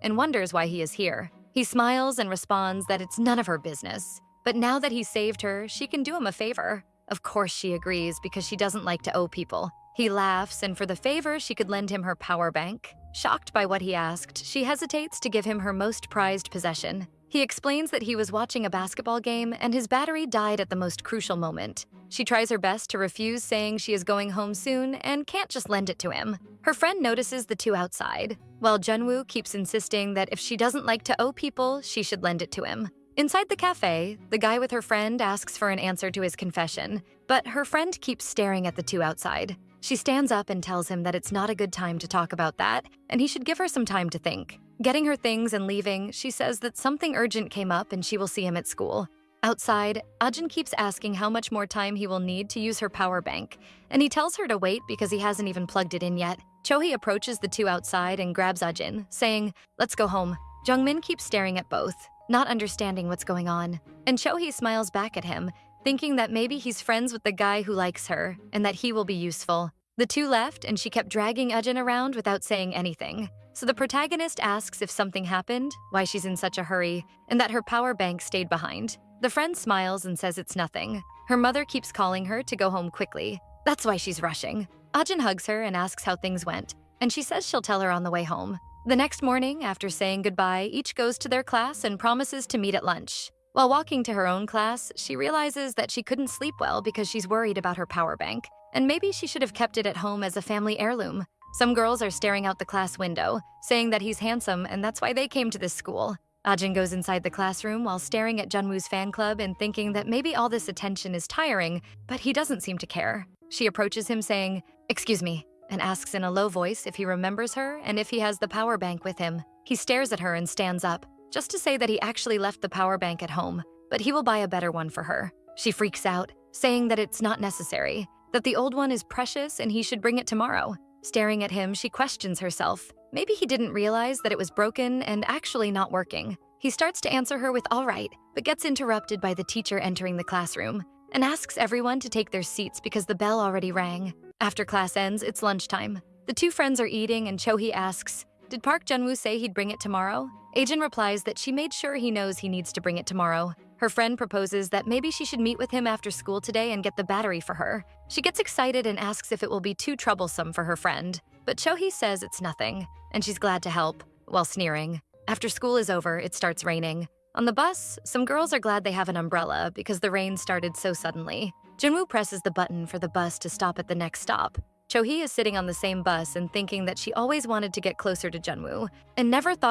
and wonders why he is here. He smiles and responds that it's none of her business. But now that he saved her, she can do him a favor. Of course she agrees because she doesn't like to owe people. He laughs, and for the favor, she could lend him her power bank. Shocked by what he asked, she hesitates to give him her most prized possession. He explains that he was watching a basketball game and his battery died at the most crucial moment. She tries her best to refuse, saying she is going home soon and can't just lend it to him. Her friend notices the two outside, while Junwoo keeps insisting that if she doesn't like to owe people, she should lend it to him. Inside the cafe, the guy with her friend asks for an answer to his confession, but her friend keeps staring at the two outside. She stands up and tells him that it's not a good time to talk about that, and he should give her some time to think. Getting her things and leaving, she says that something urgent came up and she will see him at school. Outside, Ajin keeps asking how much more time he will need to use her power bank, and he tells her to wait because he hasn't even plugged it in yet. Chohee approaches the two outside and grabs Ajin, saying, "Let's go home." Jungmin keeps staring at both, not understanding what's going on, and Chohee smiles back at him, thinking that maybe he's friends with the guy who likes her and that he will be useful. The two left, and she kept dragging Ajin around without saying anything. So the protagonist asks if something happened, why she's in such a hurry, and that her power bank stayed behind. The friend smiles and says it's nothing. Her mother keeps calling her to go home quickly. That's why she's rushing. Ajin hugs her and asks how things went, and she says she'll tell her on the way home. The next morning, after saying goodbye, each goes to their class and promises to meet at lunch. While walking to her own class, she realizes that she couldn't sleep well because she's worried about her power bank, and maybe she should have kept it at home as a family heirloom. Some girls are staring out the class window, saying that he's handsome and that's why they came to this school. Ajin goes inside the classroom while staring at Junwoo's fan club and thinking that maybe all this attention is tiring, but he doesn't seem to care. She approaches him saying, "Excuse me," and asks in a low voice if he remembers her and if he has the power bank with him. He stares at her and stands up, just to say that he actually left the power bank at home, but he will buy a better one for her. She freaks out, saying that it's not necessary, that the old one is precious and he should bring it tomorrow. Staring at him, she questions herself. Maybe he didn't realize that it was broken and actually not working. He starts to answer her with "all right," but gets interrupted by the teacher entering the classroom and asks everyone to take their seats because the bell already rang. After class ends, it's lunchtime. The two friends are eating and Chohee asks, "Did Park Junwoo say he'd bring it tomorrow?" Ajin replies that she made sure he knows he needs to bring it tomorrow. Her friend proposes that maybe she should meet with him after school today and get the battery for her. She gets excited and asks if it will be too troublesome for her friend, but Chohee says it's nothing, and she's glad to help, while sneering. After school is over, it starts raining. On the bus, some girls are glad they have an umbrella because the rain started so suddenly. Junwoo presses the button for the bus to stop at the next stop. Chohee is sitting on the same bus and thinking that she always wanted to get closer to Junwoo and never thought